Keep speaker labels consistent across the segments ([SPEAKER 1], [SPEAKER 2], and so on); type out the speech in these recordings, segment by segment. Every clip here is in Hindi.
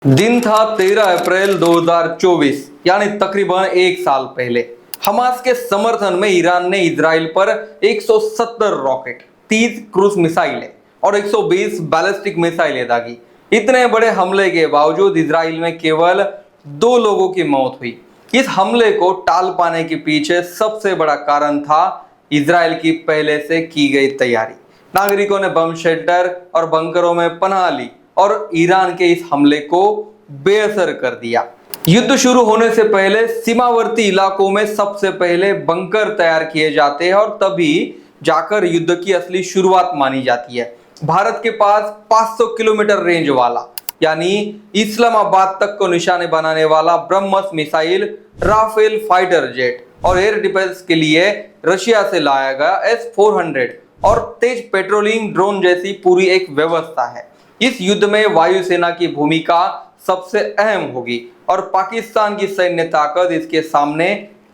[SPEAKER 1] दिन था 13 अप्रैल 2024 यानी तकरीबन एक साल पहले। हमास के समर्थन में ईरान ने इजराइल पर 170 रॉकेट, 30 क्रूज मिसाइलें और 120 बैलिस्टिक मिसाइलें दागी। इतने बड़े हमले के बावजूद इजराइल में केवल 2 लोगों की मौत हुई। इस हमले को टाल पाने के पीछे सबसे बड़ा कारण था इजराइल की पहले से की गई तैयारी। नागरिकों ने बम शेल्टर और बंकरों में पनाह ली और ईरान के इस हमले को बेअसर कर दिया। युद्ध शुरू होने से पहले सीमावर्ती इलाकों में सबसे पहले बंकर तैयार किए जाते हैं और तभी जाकर युद्ध की असली शुरुआत मानी जाती है। भारत के पास 500 किलोमीटर रेंज वाला यानी इस्लामाबाद तक को निशाने बनाने वाला ब्रह्मस मिसाइल, राफेल फाइटर जेट और एयर डिफेंस के लिए रशिया से लाया गया S-400 और तेज पेट्रोलिंग ड्रोन जैसी पूरी एक व्यवस्था है। इस युद्ध में वायुसेना की भूमिका सबसे अहम होगी और पाकिस्तान की सैन्य ताकत इसके सामने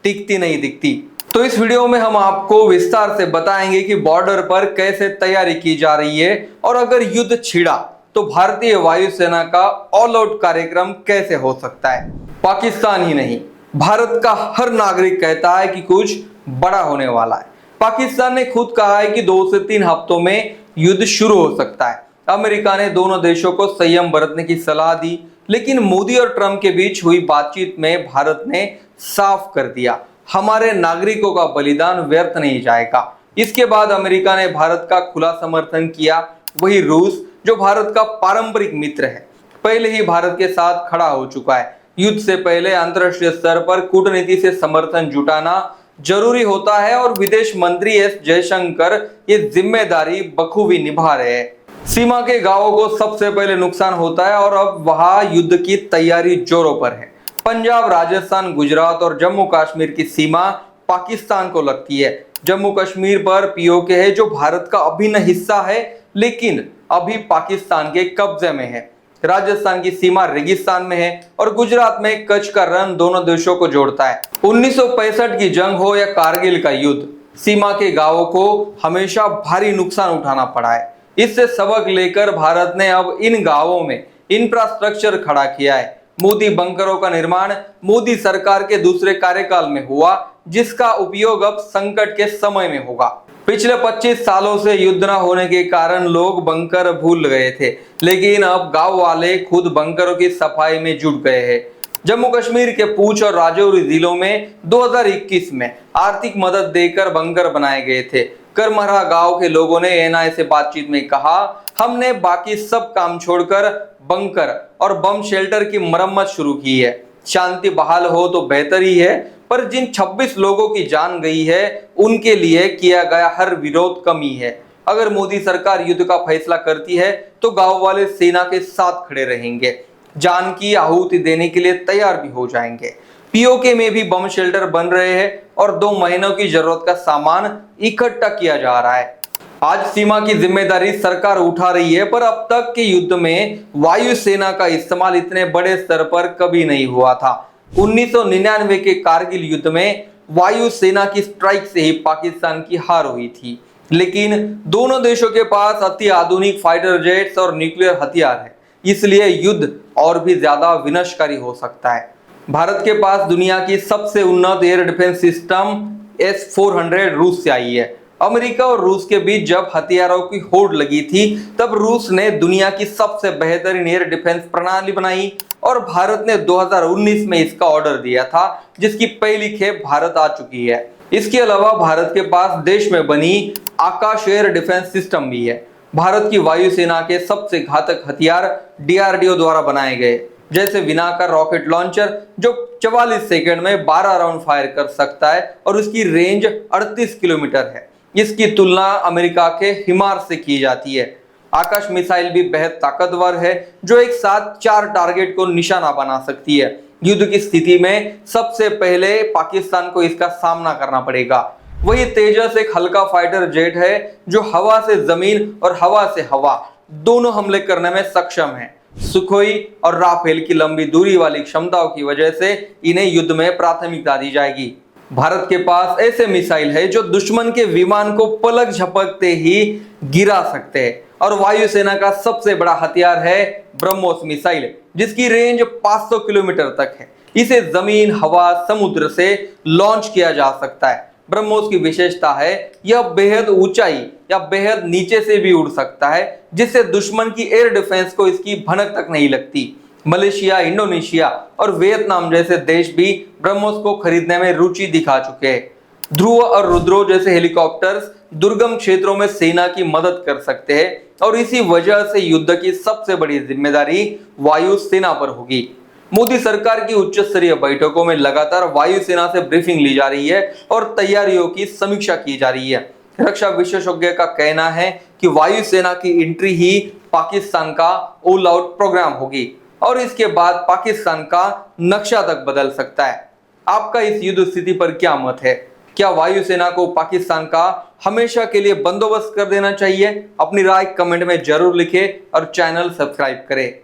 [SPEAKER 1] टिकती नहीं दिखती। तो इस वीडियो में हम आपको विस्तार से बताएंगे कि बॉर्डर पर कैसे तैयारी की जा रही है और अगर युद्ध छिड़ा तो भारतीय वायुसेना का ऑल आउट कार्यक्रम कैसे हो सकता है। पाकिस्तान ही नहीं, भारत का हर नागरिक कहता है कि कुछ बड़ा होने वाला है। पाकिस्तान ने खुद कहा है कि 2 से 3 हफ्तों में युद्ध शुरू हो सकता है। अमेरिका ने दोनों देशों को संयम बरतने की सलाह दी, लेकिन मोदी और ट्रंप के बीच हुई बातचीत में भारत ने साफ कर दिया, हमारे नागरिकों का बलिदान व्यर्थ नहीं जाएगा। इसके बाद अमेरिका ने भारत का खुला समर्थन किया। वही रूस, जो भारत का पारंपरिक मित्र है, पहले ही भारत के साथ खड़ा हो चुका है। युद्ध से पहले अंतरराष्ट्रीय स्तर पर कूटनीति से समर्थन जुटाना जरूरी होता है और विदेश मंत्री एस जयशंकर ये जिम्मेदारी बखूबी निभा रहे हैं। सीमा के गांवों को सबसे पहले नुकसान होता है और अब वहां युद्ध की तैयारी जोरों पर है। पंजाब, राजस्थान, गुजरात और जम्मू कश्मीर की सीमा पाकिस्तान को लगती है। जम्मू कश्मीर पर पीओके है जो भारत का अभिन्न हिस्सा है, लेकिन अभी पाकिस्तान के कब्जे में है। राजस्थान की सीमा रेगिस्तान में है और गुजरात में कच्छ का रण दोनों देशों को जोड़ता है। 1965 की जंग हो या कारगिल का युद्ध, सीमा के गांवों को हमेशा भारी नुकसान उठाना पड़ा है। इससे सबक लेकर भारत ने अब इन गांवों में इंफ्रास्ट्रक्चर खड़ा किया है। मोदी बंकरों का निर्माण मोदी सरकार के दूसरे कार्यकाल में हुआ, जिसका उपयोग अब संकट के समय में होगा। पिछले 25 सालों से युद्ध न होने के कारण लोग बंकर भूल गए थे, लेकिन अब गांव वाले खुद बंकरों की सफाई में जुट गए हैं। जम्मू कश्मीर के पूंछ और राजौरी जिलों में 2021 में आर्थिक मदद देकर बंकर बनाए गए थे। करमरा गांव के लोगों ने एनआई से बातचीत में कहा, हमने बाकी सब काम छोड़कर बंकर और बम शेल्टर की मरम्मत शुरू की है। शांति बहाल हो तो बेहतर ही है, पर जिन 26 लोगों की जान गई है उनके लिए किया गया हर विरोध कमी है। अगर मोदी सरकार युद्ध का फैसला करती है तो गांव वाले सेना के साथ खड़े रहेंगे, जान की आहुति देने के लिए तैयार भी हो जाएंगे। पीओके में भी बम शेल्टर बन रहे हैं और 2 महीनों की जरूरत का सामान इकट्ठा किया जा रहा है। आज सीमा की जिम्मेदारी सरकार उठा रही है, पर अब तक के युद्ध में वायुसेना का इस्तेमाल इतने बड़े स्तर पर कभी नहीं हुआ था। 1999 के कारगिल युद्ध में वायुसेना की स्ट्राइक से ही पाकिस्तान की हार हुई थी, लेकिन दोनों देशों के पास अति आधुनिक फाइटर जेट्स और न्यूक्लियर हथियार है, इसलिए युद्ध और भी ज्यादा विनाशकारी हो सकता है। भारत के पास दुनिया की सबसे उन्नत एयर डिफेंस सिस्टम S-400 रूस से आई है। अमेरिका और रूस के बीच जब हथियारों की होड़ लगी थी, तब रूस ने दुनिया की सबसे बेहतरीन एयर डिफेंस प्रणाली बनाई और भारत ने 2019 में इसका ऑर्डर दिया था, जिसकी पहली खेप भारत आ चुकी है। इसके अलावा भारत के पास देश में बनी आकाश एयर डिफेंस सिस्टम भी है। भारत की वायुसेना के सबसे घातक हथियार DRDO द्वारा बनाए गए, जैसे विनाकर रॉकेट लॉन्चर जो 44 सेकंड में 12 राउंड फायर कर सकता है और उसकी रेंज 38 किलोमीटर है। इसकी तुलना अमेरिका के हिमार से की जाती है। आकाश मिसाइल भी बेहद ताकतवर है जो एक साथ 4 टारगेट को निशाना बना सकती है। युद्ध की स्थिति में सबसे पहले पाकिस्तान को इसका सामना करना पड़ेगा। वही तेजस एक हल्का फाइटर जेट है जो हवा से जमीन और हवा से हवा दोनों हमले करने में सक्षम है। सुखोई और राफेल की लंबी दूरी वाली क्षमताओं की वजह से इन्हें युद्ध में प्राथमिकता दी जाएगी। भारत के पास ऐसे मिसाइल है जो दुश्मन के विमान को पलक झपकते ही गिरा सकते हैं और वायुसेना का सबसे बड़ा हथियार है ब्रह्मोस मिसाइल, जिसकी रेंज 500 किलोमीटर तक है। इसे जमीन, हवा, समुद्र से लॉन्च किया जा सकता है। ब्रह्मोस की विशेषता है यह बेहद ऊंचाई या बेहद नीचे से भी उड़ सकता है, जिससे दुश्मन की एयर डिफेंस को इसकी भनक तक नहीं लगती। मलेशिया, इंडोनेशिया और वियतनाम जैसे देश भी ब्रह्मोस को खरीदने में रुचि दिखा चुके हैं। ध्रुव और रुद्रो जैसे हेलीकॉप्टर्स दुर्गम क्षेत्रों में सेना की मदद कर सकते हैं और इसी वजह से युद्ध की सबसे बड़ी जिम्मेदारी वायुसेना पर होगी। मोदी सरकार की उच्च स्तरीय बैठकों में लगातार वायुसेना से ब्रीफिंग ली जा रही है और तैयारियों की समीक्षा की जा रही है। रक्षा विशेषज्ञ का कहना है कि वायुसेना की एंट्री ही पाकिस्तान का ऑल आउट प्रोग्राम होगी और इसके बाद पाकिस्तान का नक्शा तक बदल सकता है। आपका इस युद्ध स्थिति पर क्या मत है? क्या वायुसेना को पाकिस्तान का हमेशा के लिए बंदोबस्त कर देना चाहिए? अपनी राय कमेंट में जरूर लिखें और चैनल सब्सक्राइब करें।